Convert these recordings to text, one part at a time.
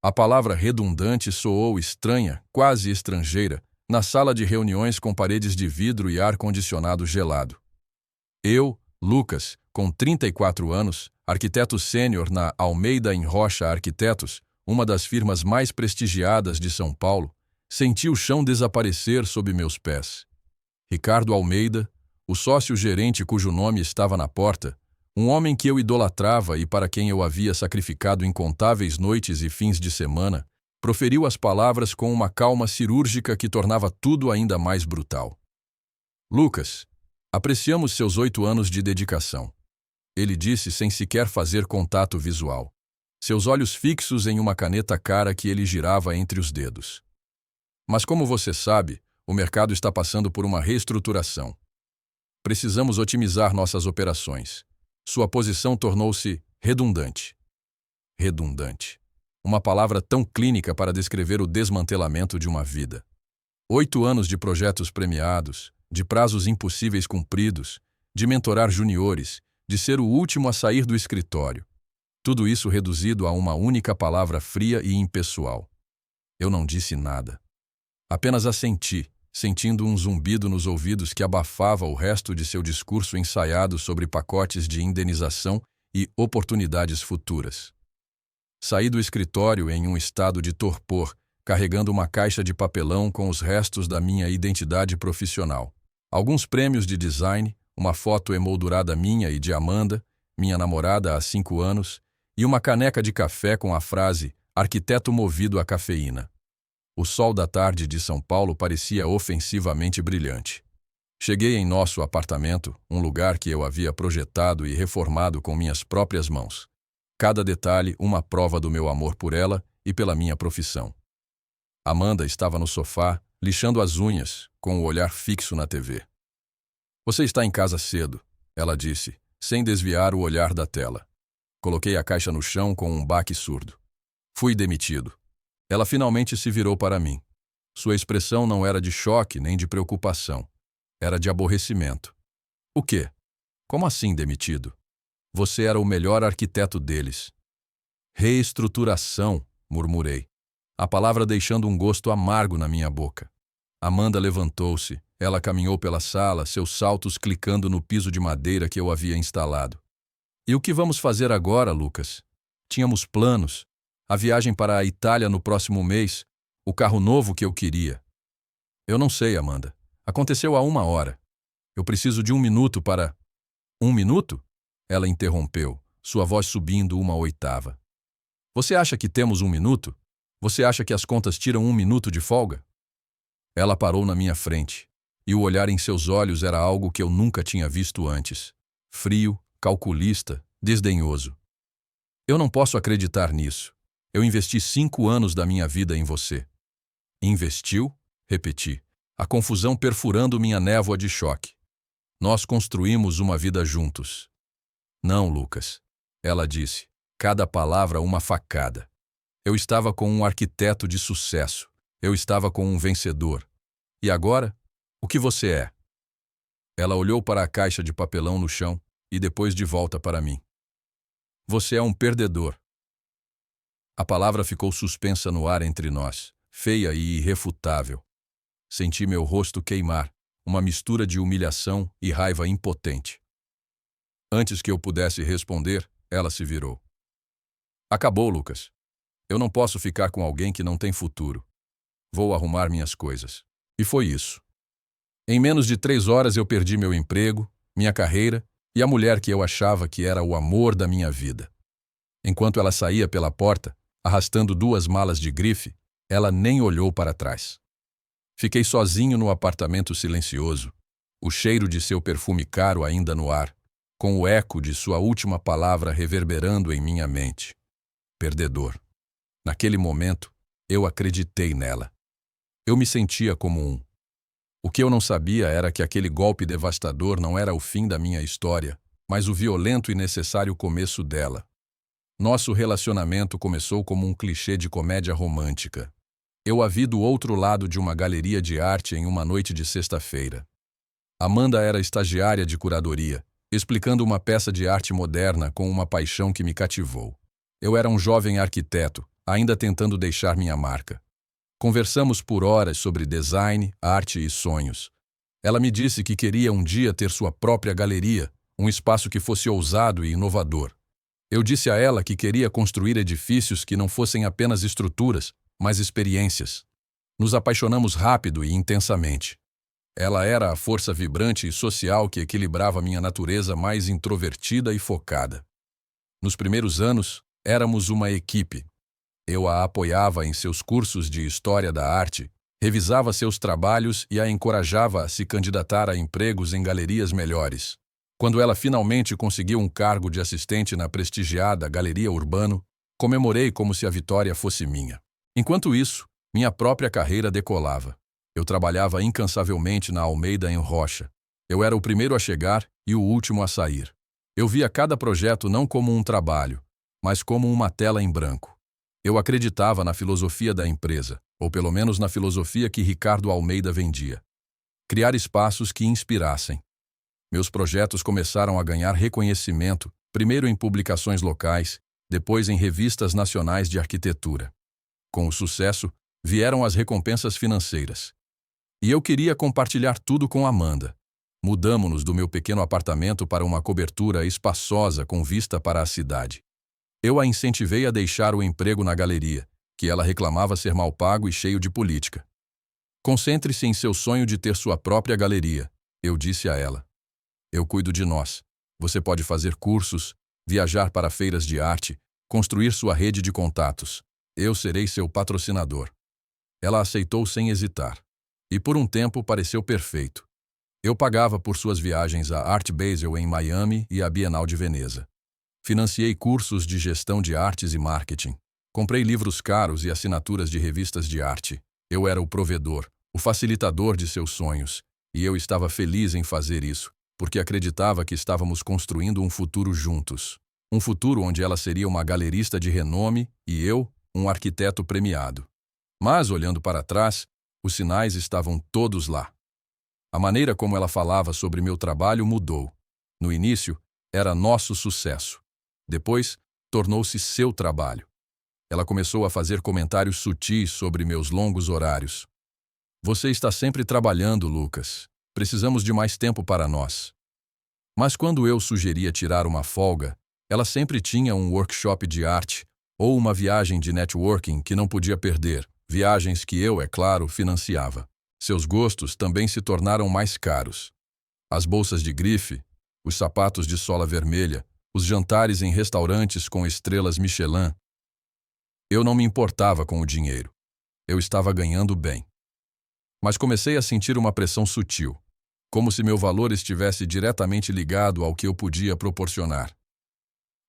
A palavra redundante soou estranha, quase estrangeira, na sala de reuniões com paredes de vidro e ar-condicionado gelado. Eu, Lucas, com 34 anos, arquiteto sênior na Almeida em Rocha Arquitetos, uma das firmas mais prestigiadas de São Paulo, senti o chão desaparecer sob meus pés. Ricardo Almeida, o sócio-gerente cujo nome estava na porta, um homem que eu idolatrava e para quem eu havia sacrificado incontáveis noites e fins de semana, proferiu as palavras com uma calma cirúrgica que tornava tudo ainda mais brutal. Lucas, apreciamos seus 8 anos de dedicação. Ele disse sem sequer fazer contato visual. Seus olhos fixos em uma caneta cara que ele girava entre os dedos. Mas como você sabe, o mercado está passando por uma reestruturação. Precisamos otimizar nossas operações. Sua posição tornou-se redundante. Redundante. Uma palavra tão clínica para descrever o desmantelamento de uma vida. 8 anos de projetos premiados, de prazos impossíveis cumpridos, de mentorar juniores, de ser o último a sair do escritório. Tudo isso reduzido a uma única palavra fria e impessoal. Eu não disse nada. Apenas assenti, sentindo um zumbido nos ouvidos que abafava o resto de seu discurso ensaiado sobre pacotes de indenização e oportunidades futuras. Saí do escritório em um estado de torpor, carregando uma caixa de papelão com os restos da minha identidade profissional. Alguns prêmios de design, uma foto emoldurada minha e de Amanda, minha namorada há 5 anos, e uma caneca de café com a frase "Arquiteto movido à cafeína". O sol da tarde de São Paulo parecia ofensivamente brilhante. Cheguei em nosso apartamento, um lugar que eu havia projetado e reformado com minhas próprias mãos. Cada detalhe uma prova do meu amor por ela e pela minha profissão. Amanda estava no sofá, lixando as unhas, com o olhar fixo na TV. "Você está em casa cedo", ela disse, sem desviar o olhar da tela. Coloquei a caixa no chão com um baque surdo. Fui demitido. Ela finalmente se virou para mim. Sua expressão não era de choque nem de preocupação. Era de aborrecimento. "O quê? Como assim demitido? Você era o melhor arquiteto deles." "Reestruturação", murmurei, a palavra deixando um gosto amargo na minha boca. Amanda levantou-se. Ela caminhou pela sala, seus saltos clicando no piso de madeira que eu havia instalado. "E o que vamos fazer agora, Lucas? Tínhamos planos. A viagem para a Itália no próximo mês, o carro novo que eu queria." "Eu não sei, Amanda. Aconteceu há 1 hora. Eu preciso de 1 minuto para..." "1 minuto?" Ela interrompeu, sua voz subindo 1/8. "Você acha que temos 1 minuto? Você acha que as contas tiram 1 minuto de folga?" Ela parou na minha frente, e o olhar em seus olhos era algo que eu nunca tinha visto antes. Frio, calculista, desdenhoso. "Eu não posso acreditar nisso. Eu investi 5 anos da minha vida em você." "Investiu?" repeti, a confusão perfurando minha névoa de choque. "Nós construímos uma vida juntos." "Não, Lucas," ela disse, cada palavra uma facada. "Eu estava com um arquiteto de sucesso. Eu estava com um vencedor. E agora? O que você é?" Ela olhou para a caixa de papelão no chão e depois de volta para mim. "Você é um perdedor." A palavra ficou suspensa no ar entre nós, feia e irrefutável. Senti meu rosto queimar, uma mistura de humilhação e raiva impotente. Antes que eu pudesse responder, ela se virou. "Acabou, Lucas. Eu não posso ficar com alguém que não tem futuro. Vou arrumar minhas coisas." E foi isso. Em menos de 3 horas eu perdi meu emprego, minha carreira e a mulher que eu achava que era o amor da minha vida. Enquanto ela saía pela porta, arrastando 2 malas de grife, ela nem olhou para trás. Fiquei sozinho no apartamento silencioso, o cheiro de seu perfume caro ainda no ar, com o eco de sua última palavra reverberando em minha mente. Perdedor. Naquele momento, eu acreditei nela. Eu me sentia como um. O que eu não sabia era que aquele golpe devastador não era o fim da minha história, mas o violento e necessário começo dela. Nosso relacionamento começou como um clichê de comédia romântica. Eu a vi do outro lado de uma galeria de arte em uma noite de sexta-feira. Amanda era estagiária de curadoria, explicando uma peça de arte moderna com uma paixão que me cativou. Eu era um jovem arquiteto, ainda tentando deixar minha marca. Conversamos por horas sobre design, arte e sonhos. Ela me disse que queria um dia ter sua própria galeria, um espaço que fosse ousado e inovador. Eu disse a ela que queria construir edifícios que não fossem apenas estruturas, mas experiências. Nos apaixonamos rápido e intensamente. Ela era a força vibrante e social que equilibrava minha natureza mais introvertida e focada. Nos primeiros anos, éramos uma equipe. Eu a apoiava em seus cursos de História da Arte, revisava seus trabalhos e a encorajava a se candidatar a empregos em galerias melhores. Quando ela finalmente conseguiu um cargo de assistente na prestigiada Galeria Urbano, comemorei como se a vitória fosse minha. Enquanto isso, minha própria carreira decolava. Eu trabalhava incansavelmente na Almeida em Rocha. Eu era o primeiro a chegar e o último a sair. Eu via cada projeto não como um trabalho, mas como uma tela em branco. Eu acreditava na filosofia da empresa, ou pelo menos na filosofia que Ricardo Almeida vendia. Criar espaços que inspirassem. Meus projetos começaram a ganhar reconhecimento, primeiro em publicações locais, depois em revistas nacionais de arquitetura. Com o sucesso, vieram as recompensas financeiras. E eu queria compartilhar tudo com Amanda. Mudamo-nos do meu pequeno apartamento para uma cobertura espaçosa com vista para a cidade. Eu a incentivei a deixar o emprego na galeria, que ela reclamava ser mal pago e cheio de política. Concentre-se em seu sonho de ter sua própria galeria, eu disse a ela. Eu cuido de nós. Você pode fazer cursos, viajar para feiras de arte, construir sua rede de contatos. Eu serei seu patrocinador. Ela aceitou sem hesitar. E por um tempo pareceu perfeito. Eu pagava por suas viagens à Art Basel em Miami e à Bienal de Veneza. Financiei cursos de gestão de artes e marketing. Comprei livros caros e assinaturas de revistas de arte. Eu era o provedor, o facilitador de seus sonhos, e eu estava feliz em fazer isso, porque acreditava que estávamos construindo um futuro juntos. Um futuro onde ela seria uma galerista de renome e eu, um arquiteto premiado. Mas, olhando para trás, os sinais estavam todos lá. A maneira como ela falava sobre meu trabalho mudou. No início, era nosso sucesso. Depois, tornou-se seu trabalho. Ela começou a fazer comentários sutis sobre meus longos horários. Você está sempre trabalhando, Lucas. Precisamos de mais tempo para nós. Mas quando eu sugeria tirar uma folga, ela sempre tinha um workshop de arte ou uma viagem de networking que não podia perder, viagens que eu, é claro, financiava. Seus gostos também se tornaram mais caros. As bolsas de grife, os sapatos de sola vermelha, os jantares em restaurantes com estrelas Michelin. Eu não me importava com o dinheiro. Eu estava ganhando bem. Mas comecei a sentir uma pressão sutil, como se meu valor estivesse diretamente ligado ao que eu podia proporcionar.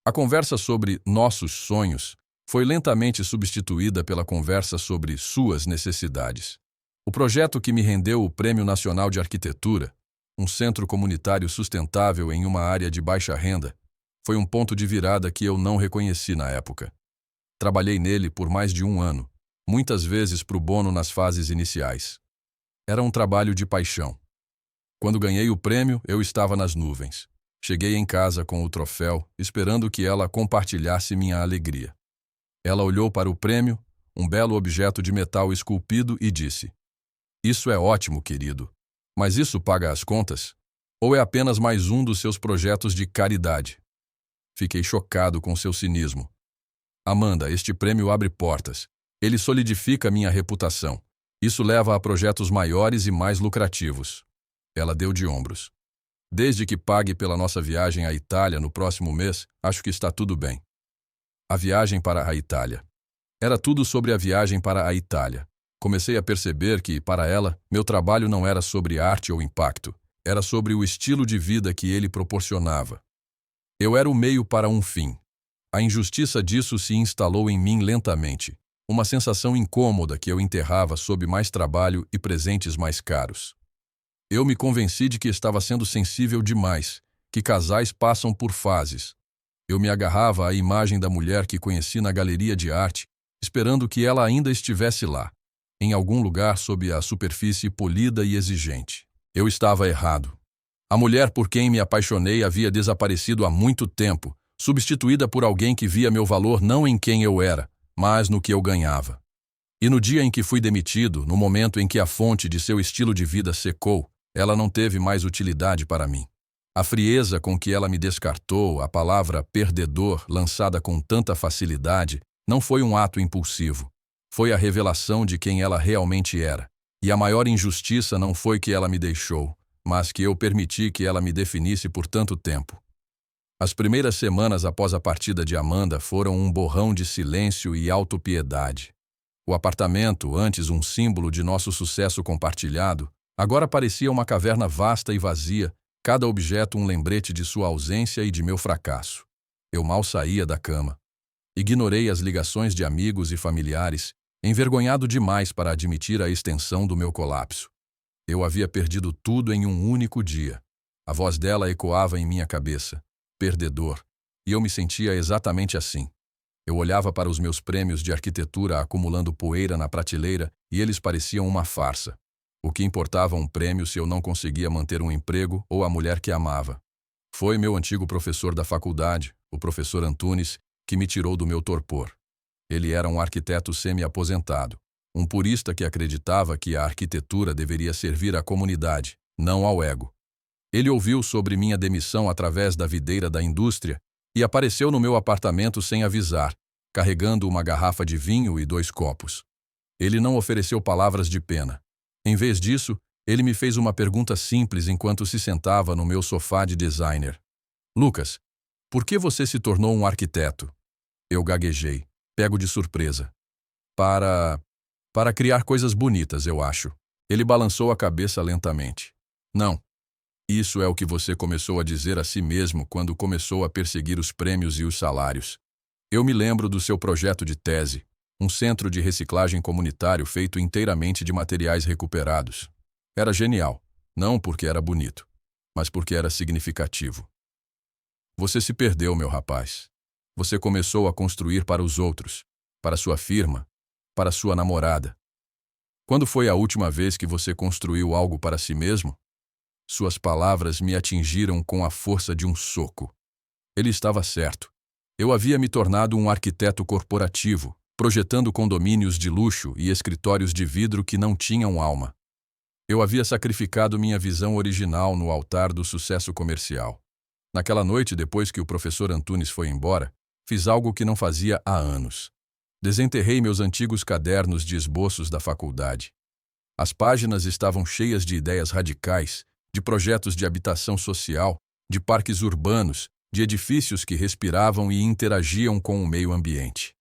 A conversa sobre nossos sonhos foi lentamente substituída pela conversa sobre suas necessidades. O projeto que me rendeu o Prêmio Nacional de Arquitetura, um centro comunitário sustentável em uma área de baixa renda, foi um ponto de virada que eu não reconheci na época. Trabalhei nele por mais de um ano, muitas vezes pro bono nas fases iniciais. Era um trabalho de paixão. Quando ganhei o prêmio, eu estava nas nuvens. Cheguei em casa com o troféu, esperando que ela compartilhasse minha alegria. Ela olhou para o prêmio, um belo objeto de metal esculpido, e disse: "Isso é ótimo, querido. Mas isso paga as contas? Ou é apenas mais um dos seus projetos de caridade?" Fiquei chocado com seu cinismo. "Amanda, este prêmio abre portas. Ele solidifica minha reputação. Isso leva a projetos maiores e mais lucrativos." Ela deu de ombros. "Desde que pague pela nossa viagem à Itália no próximo mês, acho que está tudo bem." A viagem para a Itália. Era tudo sobre a viagem para a Itália. Comecei a perceber que, para ela, meu trabalho não era sobre arte ou impacto. Era sobre o estilo de vida que ele proporcionava. Eu era o meio para um fim. A injustiça disso se instalou em mim lentamente. Uma sensação incômoda que eu enterrava sob mais trabalho e presentes mais caros. Eu me convenci de que estava sendo sensível demais, que casais passam por fases. Eu me agarrava à imagem da mulher que conheci na galeria de arte, esperando que ela ainda estivesse lá, em algum lugar sob a superfície polida e exigente. Eu estava errado. A mulher por quem me apaixonei havia desaparecido há muito tempo, substituída por alguém que via meu valor não em quem eu era, mas no que eu ganhava. E no dia em que fui demitido, no momento em que a fonte de seu estilo de vida secou, ela não teve mais utilidade para mim. A frieza com que ela me descartou, a palavra perdedor lançada com tanta facilidade, não foi um ato impulsivo. Foi a revelação de quem ela realmente era. E a maior injustiça não foi que ela me deixou, mas que eu permiti que ela me definisse por tanto tempo. As primeiras semanas após a partida de Amanda foram um borrão de silêncio e autopiedade. O apartamento, antes um símbolo de nosso sucesso compartilhado, agora parecia uma caverna vasta e vazia, cada objeto um lembrete de sua ausência e de meu fracasso. Eu mal saía da cama. Ignorei as ligações de amigos e familiares, envergonhado demais para admitir a extensão do meu colapso. Eu havia perdido tudo em um único dia. A voz dela ecoava em minha cabeça. Perdedor. E eu me sentia exatamente assim. Eu olhava para os meus prêmios de arquitetura acumulando poeira na prateleira e eles pareciam uma farsa. O que importava um prêmio se eu não conseguia manter um emprego ou a mulher que amava? Foi meu antigo professor da faculdade, o professor Antunes, que me tirou do meu torpor. Ele era um arquiteto semi-aposentado, um purista que acreditava que a arquitetura deveria servir à comunidade, não ao ego. Ele ouviu sobre minha demissão através da videira da indústria e apareceu no meu apartamento sem avisar, carregando uma garrafa de vinho e 2 copos. Ele não ofereceu palavras de pena. Em vez disso, ele me fez uma pergunta simples enquanto se sentava no meu sofá de designer. Lucas, por que você se tornou um arquiteto? Eu gaguejei, pego de surpresa. Para criar coisas bonitas, eu acho. Ele balançou a cabeça lentamente. Não. Isso é o que você começou a dizer a si mesmo quando começou a perseguir os prêmios e os salários. Eu me lembro do seu projeto de tese, um centro de reciclagem comunitário feito inteiramente de materiais recuperados. Era genial, não porque era bonito, mas porque era significativo. Você se perdeu, meu rapaz. Você começou a construir para os outros, para sua firma, para sua namorada. Quando foi a última vez que você construiu algo para si mesmo? Suas palavras me atingiram com a força de um soco. Ele estava certo. Eu havia me tornado um arquiteto corporativo, projetando condomínios de luxo e escritórios de vidro que não tinham alma. Eu havia sacrificado minha visão original no altar do sucesso comercial. Naquela noite, depois que o professor Antunes foi embora, fiz algo que não fazia há anos. Desenterrei meus antigos cadernos de esboços da faculdade. As páginas estavam cheias de ideias radicais, de projetos de habitação social, de parques urbanos, de edifícios que respiravam e interagiam com o meio ambiente.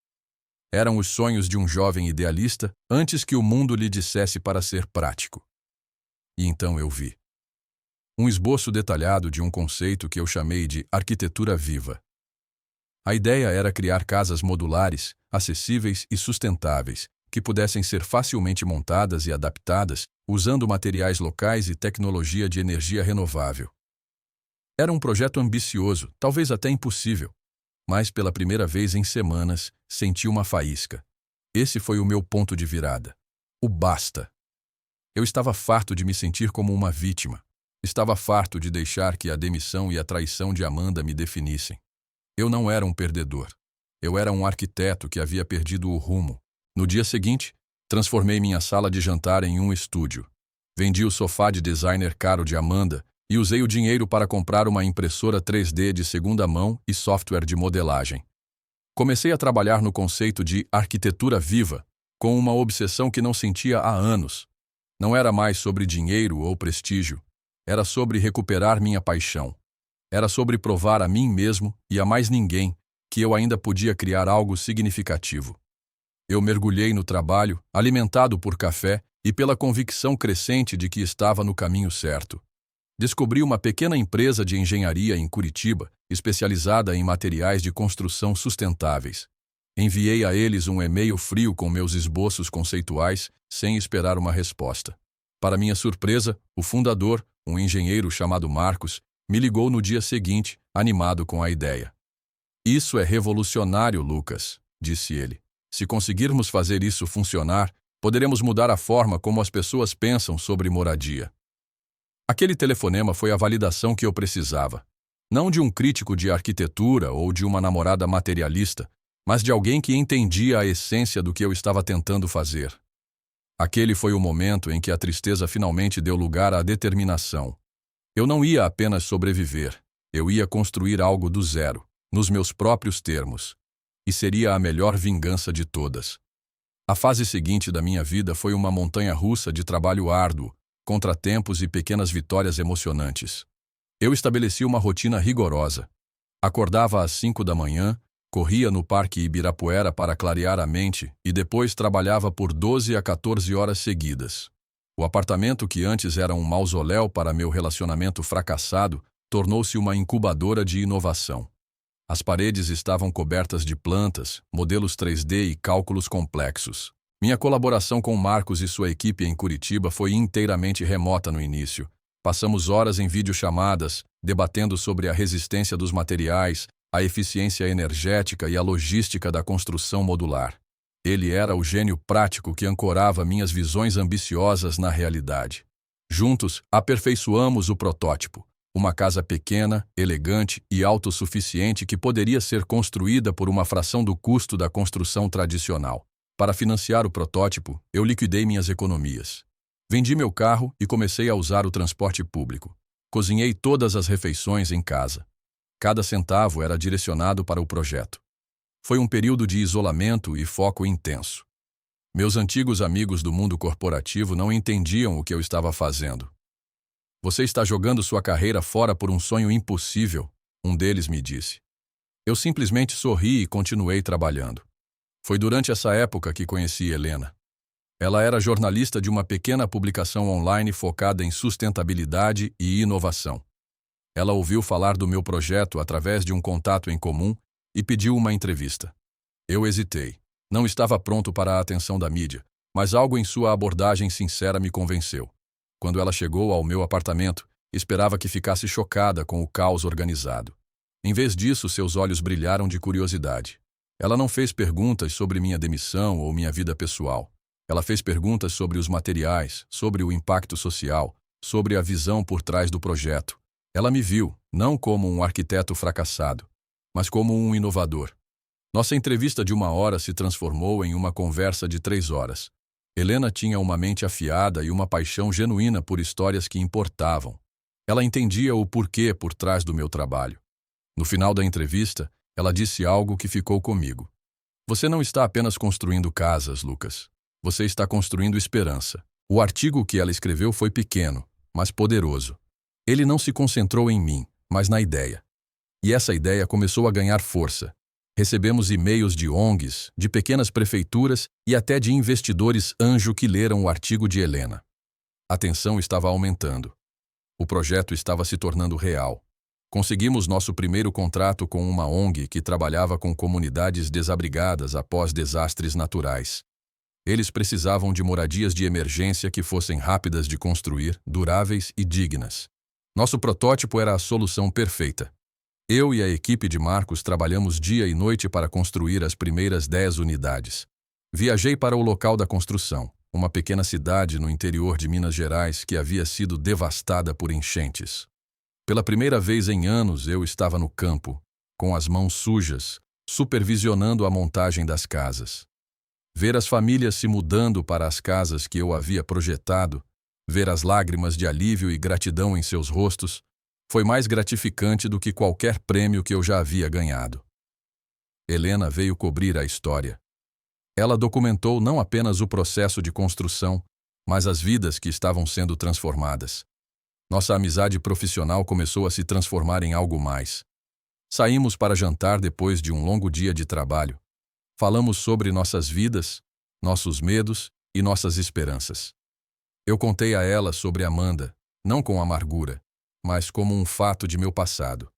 Eram os sonhos de um jovem idealista antes que o mundo lhe dissesse para ser prático. E então eu vi. Um esboço detalhado de um conceito que eu chamei de arquitetura viva. A ideia era criar casas modulares, acessíveis e sustentáveis, que pudessem ser facilmente montadas e adaptadas, usando materiais locais e tecnologia de energia renovável. Era um projeto ambicioso, talvez até impossível, mas pela primeira vez em semanas senti uma faísca. Esse foi o meu ponto de virada. O basta. Eu estava farto de me sentir como uma vítima. Estava farto de deixar que a demissão e a traição de Amanda me definissem. Eu não era um perdedor. Eu era um arquiteto que havia perdido o rumo. No dia seguinte, transformei minha sala de jantar em um estúdio. Vendi o sofá de designer caro de Amanda e usei o dinheiro para comprar uma impressora 3D de segunda mão e software de modelagem. Comecei a trabalhar no conceito de arquitetura viva, com uma obsessão que não sentia há anos. Não era mais sobre dinheiro ou prestígio. Era sobre recuperar minha paixão. Era sobre provar a mim mesmo e a mais ninguém que eu ainda podia criar algo significativo. Eu mergulhei no trabalho, alimentado por café e pela convicção crescente de que estava no caminho certo. Descobri uma pequena empresa de engenharia em Curitiba, especializada em materiais de construção sustentáveis. Enviei a eles um e-mail frio com meus esboços conceituais, sem esperar uma resposta. Para minha surpresa, o fundador, um engenheiro chamado Marcos, me ligou no dia seguinte, animado com a ideia. Isso é revolucionário, Lucas, disse ele. Se conseguirmos fazer isso funcionar, poderemos mudar a forma como as pessoas pensam sobre moradia. Aquele telefonema foi a validação que eu precisava. Não de um crítico de arquitetura ou de uma namorada materialista, mas de alguém que entendia a essência do que eu estava tentando fazer. Aquele foi o momento em que a tristeza finalmente deu lugar à determinação. Eu não ia apenas sobreviver, eu ia construir algo do zero, nos meus próprios termos. E seria a melhor vingança de todas. A fase seguinte da minha vida foi uma montanha-russa de trabalho árduo, contratempos e pequenas vitórias emocionantes. Eu estabeleci uma rotina rigorosa. Acordava às 5 da manhã, corria no Parque Ibirapuera para clarear a mente e depois trabalhava por 12 a 14 horas seguidas. O apartamento que antes era um mausoléu para meu relacionamento fracassado tornou-se uma incubadora de inovação. As paredes estavam cobertas de plantas, modelos 3D e cálculos complexos. Minha colaboração com Marcos e sua equipe em Curitiba foi inteiramente remota no início. Passamos horas em videochamadas, debatendo sobre a resistência dos materiais, a eficiência energética e a logística da construção modular. Ele era o gênio prático que ancorava minhas visões ambiciosas na realidade. Juntos, aperfeiçoamos o protótipo. Uma casa pequena, elegante e autossuficiente que poderia ser construída por uma fração do custo da construção tradicional. Para financiar o protótipo, eu liquidei minhas economias. Vendi meu carro e comecei a usar o transporte público. Cozinhei todas as refeições em casa. Cada centavo era direcionado para o projeto. Foi um período de isolamento e foco intenso. Meus antigos amigos do mundo corporativo não entendiam o que eu estava fazendo. Você está jogando sua carreira fora por um sonho impossível, um deles me disse. Eu simplesmente sorri e continuei trabalhando. Foi durante essa época que conheci Helena. Ela era jornalista de uma pequena publicação online focada em sustentabilidade e inovação. Ela ouviu falar do meu projeto através de um contato em comum e pediu uma entrevista. Eu hesitei. Não estava pronto para a atenção da mídia, mas algo em sua abordagem sincera me convenceu. Quando ela chegou ao meu apartamento, esperava que ficasse chocada com o caos organizado. Em vez disso, seus olhos brilharam de curiosidade. Ela não fez perguntas sobre minha demissão ou minha vida pessoal. Ela fez perguntas sobre os materiais, sobre o impacto social, sobre a visão por trás do projeto. Ela me viu, não como um arquiteto fracassado, mas como um inovador. Nossa entrevista de 1 hora se transformou em uma conversa de 3 horas. Helena tinha uma mente afiada e uma paixão genuína por histórias que importavam. Ela entendia o porquê por trás do meu trabalho. No final da entrevista, ela disse algo que ficou comigo. Você não está apenas construindo casas, Lucas. Você está construindo esperança. O artigo que ela escreveu foi pequeno, mas poderoso. Ele não se concentrou em mim, mas na ideia. E essa ideia começou a ganhar força. Recebemos e-mails de ONGs, de pequenas prefeituras e até de investidores anjo que leram o artigo de Helena. A tensão estava aumentando. O projeto estava se tornando real. Conseguimos nosso primeiro contrato com uma ONG que trabalhava com comunidades desabrigadas após desastres naturais. Eles precisavam de moradias de emergência que fossem rápidas de construir, duráveis e dignas. Nosso protótipo era a solução perfeita. Eu e a equipe de Marcos trabalhamos dia e noite para construir as primeiras 10 unidades. Viajei para o local da construção, uma pequena cidade no interior de Minas Gerais que havia sido devastada por enchentes. Pela primeira vez em anos eu estava no campo, com as mãos sujas, supervisionando a montagem das casas. Ver as famílias se mudando para as casas que eu havia projetado, ver as lágrimas de alívio e gratidão em seus rostos, foi mais gratificante do que qualquer prêmio que eu já havia ganhado. Helena veio cobrir a história. Ela documentou não apenas o processo de construção, mas as vidas que estavam sendo transformadas. Nossa amizade profissional começou a se transformar em algo mais. Saímos para jantar depois de um longo dia de trabalho. Falamos sobre nossas vidas, nossos medos e nossas esperanças. Eu contei a ela sobre Amanda, não com amargura, mas como um fato de meu passado.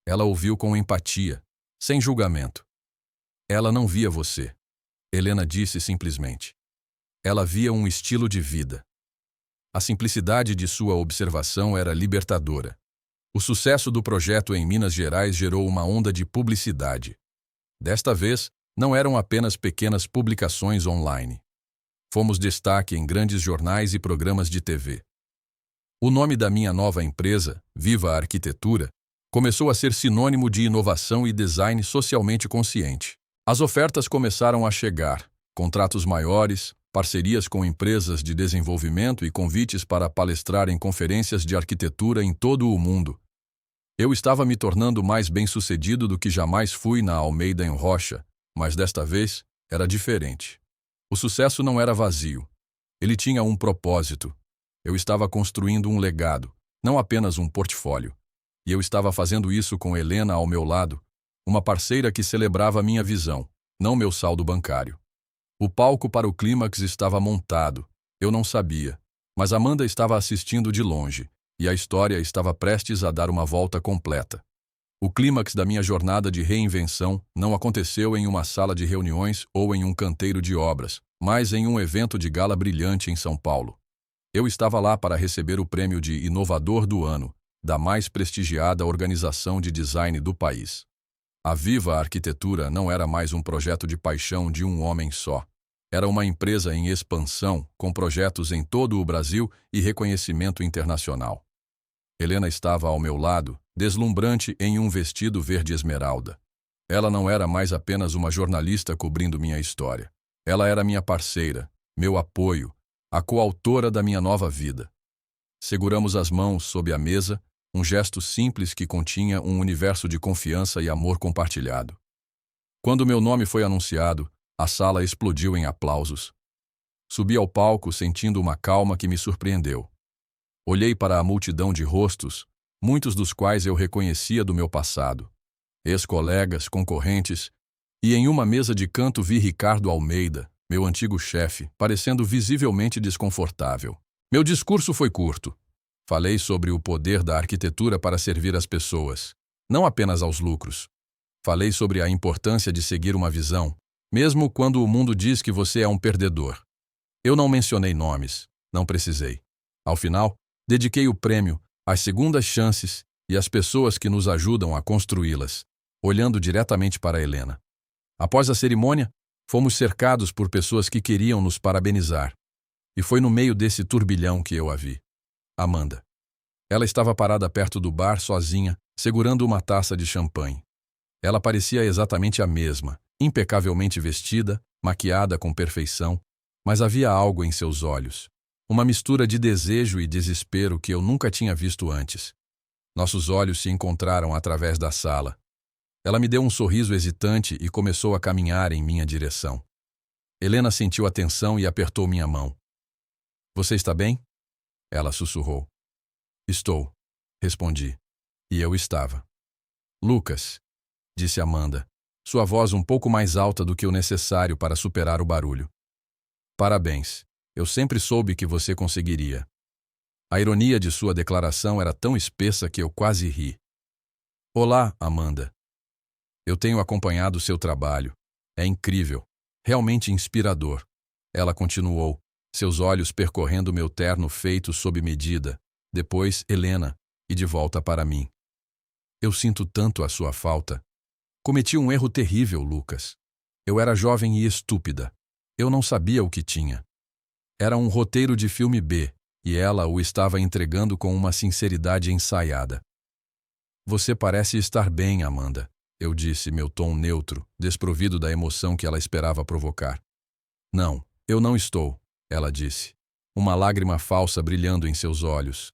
Ela ouviu com empatia, sem julgamento. Ela não via você, Helena disse simplesmente. Ela via um estilo de vida. A simplicidade de sua observação era libertadora. O sucesso do projeto em Minas Gerais gerou uma onda de publicidade. Desta vez, não eram apenas pequenas publicações online. Fomos destaque em grandes jornais e programas de TV. O nome da minha nova empresa, Viva Arquitetura, começou a ser sinônimo de inovação e design socialmente consciente. As ofertas começaram a chegar, contratos maiores, parcerias com empresas de desenvolvimento e convites para palestrar em conferências de arquitetura em todo o mundo. Eu estava me tornando mais bem-sucedido do que jamais fui na Almeida em Rocha, mas desta vez era diferente. O sucesso não era vazio. Ele tinha um propósito. Eu estava construindo um legado, não apenas um portfólio. E eu estava fazendo isso com Helena ao meu lado, uma parceira que celebrava minha visão, não meu saldo bancário. O palco para o clímax estava montado. Eu não sabia, mas Amanda estava assistindo de longe, e a história estava prestes a dar uma volta completa. O clímax da minha jornada de reinvenção não aconteceu em uma sala de reuniões ou em um canteiro de obras, mas em um evento de gala brilhante em São Paulo. Eu estava lá para receber o prêmio de Inovador do Ano, da mais prestigiada organização de design do país. A Viva Arquitetura não era mais um projeto de paixão de um homem só. Era uma empresa em expansão, com projetos em todo o Brasil e reconhecimento internacional. Helena estava ao meu lado, deslumbrante em um vestido verde esmeralda. Ela não era mais apenas uma jornalista cobrindo minha história. Ela era minha parceira, meu apoio, a coautora da minha nova vida. Seguramos as mãos sob a mesa, um gesto simples que continha um universo de confiança e amor compartilhado. Quando meu nome foi anunciado, a sala explodiu em aplausos. Subi ao palco sentindo uma calma que me surpreendeu. Olhei para a multidão de rostos, muitos dos quais eu reconhecia do meu passado. Ex-colegas, concorrentes, e em uma mesa de canto vi Ricardo Almeida, meu antigo chefe, parecendo visivelmente desconfortável. Meu discurso foi curto. Falei sobre o poder da arquitetura para servir as pessoas, não apenas aos lucros. Falei sobre a importância de seguir uma visão, mesmo quando o mundo diz que você é um perdedor. Eu não mencionei nomes, não precisei. Ao final, dediquei o prêmio às segundas chances e às pessoas que nos ajudam a construí-las, olhando diretamente para Helena. Após a cerimônia, fomos cercados por pessoas que queriam nos parabenizar. E foi no meio desse turbilhão que eu a vi. Amanda. Ela estava parada perto do bar sozinha, segurando uma taça de champanhe. Ela parecia exatamente a mesma, impecavelmente vestida, maquiada com perfeição, mas havia algo em seus olhos. Uma mistura de desejo e desespero que eu nunca tinha visto antes. Nossos olhos se encontraram através da sala. Ela me deu um sorriso hesitante e começou a caminhar em minha direção. Helena sentiu a tensão e apertou minha mão. Você está bem? Ela sussurrou. Estou, respondi. E eu estava. Lucas, disse Amanda, sua voz um pouco mais alta do que o necessário para superar o barulho. Parabéns. Eu sempre soube que você conseguiria. A ironia de sua declaração era tão espessa que eu quase ri. Olá, Amanda. Eu tenho acompanhado seu trabalho. É incrível. Realmente inspirador. Ela continuou, seus olhos percorrendo meu terno feito sob medida. Depois, Helena, e de volta para mim. Eu sinto tanto a sua falta. Cometi um erro terrível, Lucas. Eu era jovem e estúpida. Eu não sabia o que tinha. Era um roteiro de filme B, e ela o estava entregando com uma sinceridade ensaiada. Você parece estar bem, Amanda, eu disse, meu tom neutro, desprovido da emoção que ela esperava provocar. Não, eu não estou, ela disse, uma lágrima falsa brilhando em seus olhos.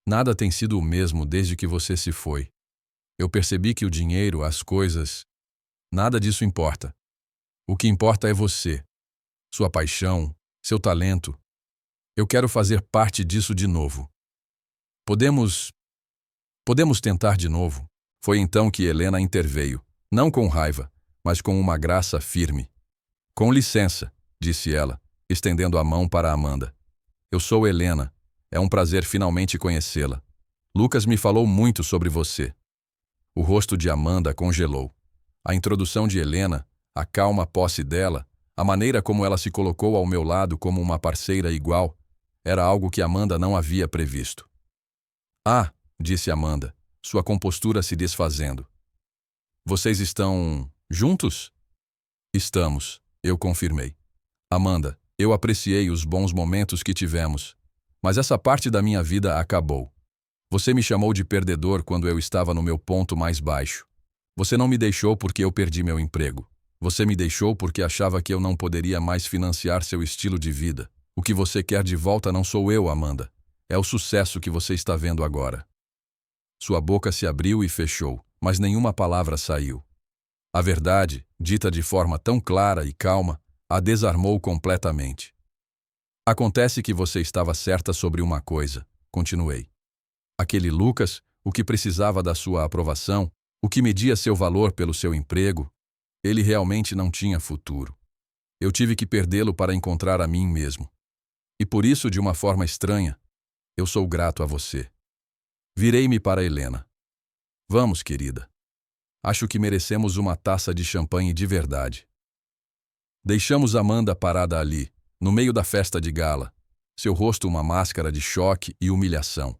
Nada tem sido o mesmo desde que você se foi. Eu percebi que o dinheiro, as coisas... Nada disso importa. O que importa é você, sua paixão, seu talento. Eu quero fazer parte disso de novo. Podemos tentar de novo. Foi então que Helena interveio, não com raiva, mas com uma graça firme. Com licença, disse ela, estendendo a mão para Amanda. Eu sou Helena. É um prazer finalmente conhecê-la. Lucas me falou muito sobre você. O rosto de Amanda congelou. A introdução de Helena, a calma posse dela, a maneira como ela se colocou ao meu lado como uma parceira igual, era algo que Amanda não havia previsto. Ah, disse Amanda, sua compostura se desfazendo. Vocês estão juntos? Estamos, eu confirmei. Amanda, eu apreciei os bons momentos que tivemos, mas essa parte da minha vida acabou. Você me chamou de perdedor quando eu estava no meu ponto mais baixo. Você não me deixou porque eu perdi meu emprego. Você me deixou porque achava que eu não poderia mais financiar seu estilo de vida. O que você quer de volta não sou eu, Amanda. É o sucesso que você está vendo agora. Sua boca se abriu e fechou, mas nenhuma palavra saiu. A verdade, dita de forma tão clara e calma, a desarmou completamente. Acontece que você estava certa sobre uma coisa, continuei. Aquele Lucas, o que precisava da sua aprovação, o que media seu valor pelo seu emprego, ele realmente não tinha futuro. Eu tive que perdê-lo para encontrar a mim mesmo. E por isso, de uma forma estranha, eu sou grato a você. Virei-me para Helena. Vamos, querida. Acho que merecemos uma taça de champanhe de verdade. Deixamos Amanda parada ali, no meio da festa de gala, seu rosto uma máscara de choque e humilhação.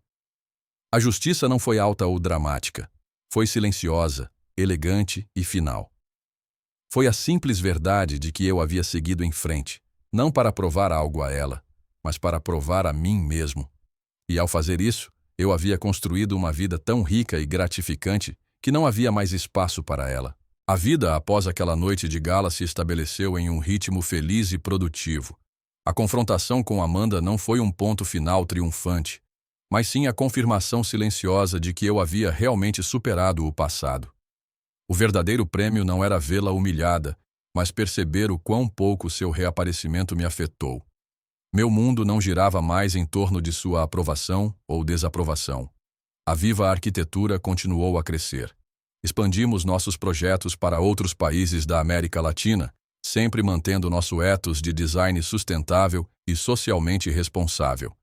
A justiça não foi alta ou dramática. Foi silenciosa, elegante e final. Foi a simples verdade de que eu havia seguido em frente, não para provar algo a ela, mas para provar a mim mesmo. E ao fazer isso, eu havia construído uma vida tão rica e gratificante que não havia mais espaço para ela. A vida após aquela noite de gala se estabeleceu em um ritmo feliz e produtivo. A confrontação com Amanda não foi um ponto final triunfante, mas sim a confirmação silenciosa de que eu havia realmente superado o passado. O verdadeiro prêmio não era vê-la humilhada, mas perceber o quão pouco seu reaparecimento me afetou. Meu mundo não girava mais em torno de sua aprovação ou desaprovação. A viva arquitetura continuou a crescer. Expandimos nossos projetos para outros países da América Latina, sempre mantendo nosso ethos de design sustentável e socialmente responsável.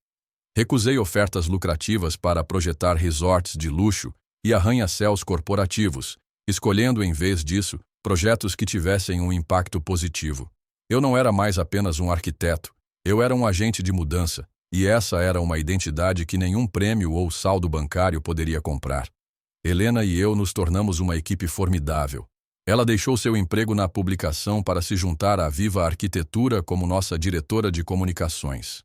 Recusei ofertas lucrativas para projetar resorts de luxo e arranha-céus corporativos, escolhendo, em vez disso, projetos que tivessem um impacto positivo. Eu não era mais apenas um arquiteto, eu era um agente de mudança, e essa era uma identidade que nenhum prêmio ou saldo bancário poderia comprar. Helena e eu nos tornamos uma equipe formidável. Ela deixou seu emprego na publicação para se juntar à Viva Arquitetura como nossa diretora de comunicações.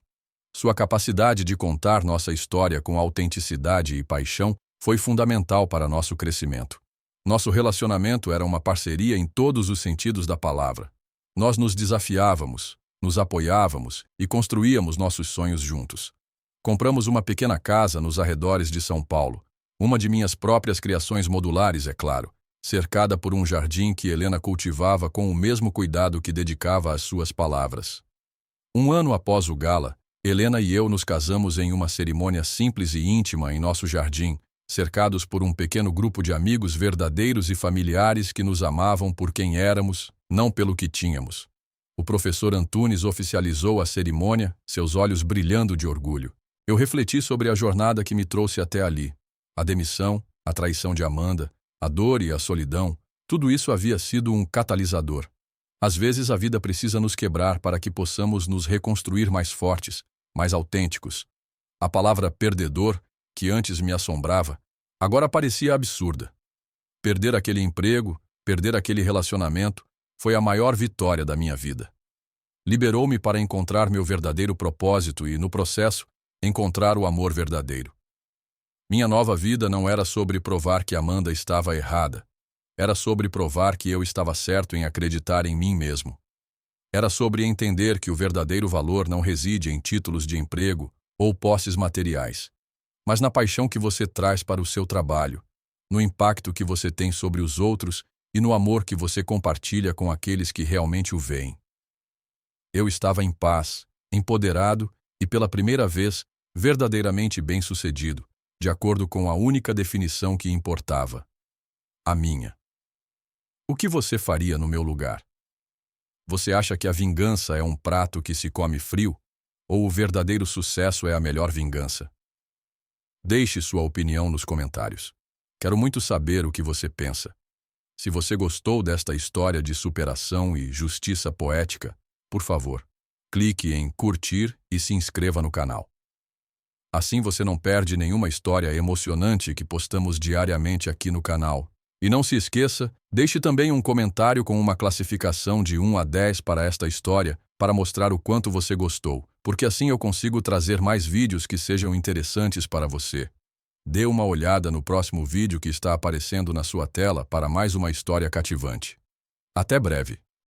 Sua capacidade de contar nossa história com autenticidade e paixão foi fundamental para nosso crescimento. Nosso relacionamento era uma parceria em todos os sentidos da palavra. Nós nos desafiávamos, nos apoiávamos e construíamos nossos sonhos juntos. Compramos uma pequena casa nos arredores de São Paulo, uma de minhas próprias criações modulares, é claro, cercada por um jardim que Helena cultivava com o mesmo cuidado que dedicava às suas palavras. Um ano após o gala, Helena e eu nos casamos em uma cerimônia simples e íntima em nosso jardim, cercados por um pequeno grupo de amigos verdadeiros e familiares que nos amavam por quem éramos, não pelo que tínhamos. O professor Antunes oficializou a cerimônia, seus olhos brilhando de orgulho. Eu refleti sobre a jornada que me trouxe até ali. A demissão, a traição de Amanda, a dor e a solidão, tudo isso havia sido um catalisador. Às vezes a vida precisa nos quebrar para que possamos nos reconstruir mais fortes, mais autênticos. A palavra perdedor, que antes me assombrava, agora parecia absurda. Perder aquele emprego, perder aquele relacionamento, foi a maior vitória da minha vida. Liberou-me para encontrar meu verdadeiro propósito e, no processo, encontrar o amor verdadeiro. Minha nova vida não era sobre provar que Amanda estava errada. Era sobre provar que eu estava certo em acreditar em mim mesmo. Era sobre entender que o verdadeiro valor não reside em títulos de emprego ou posses materiais, mas na paixão que você traz para o seu trabalho, no impacto que você tem sobre os outros e no amor que você compartilha com aqueles que realmente o veem. Eu estava em paz, empoderado e, pela primeira vez, verdadeiramente bem-sucedido, de acordo com a única definição que importava: a minha. O que você faria no meu lugar? Você acha que a vingança é um prato que se come frio? Ou o verdadeiro sucesso é a melhor vingança? Deixe sua opinião nos comentários. Quero muito saber o que você pensa. Se você gostou desta história de superação e justiça poética, por favor, clique em curtir e se inscreva no canal. Assim você não perde nenhuma história emocionante que postamos diariamente aqui no canal. E não se esqueça, deixe também um comentário com uma classificação de 1 a 10 para esta história, para mostrar o quanto você gostou, porque assim eu consigo trazer mais vídeos que sejam interessantes para você. Dê uma olhada no próximo vídeo que está aparecendo na sua tela para mais uma história cativante. Até breve.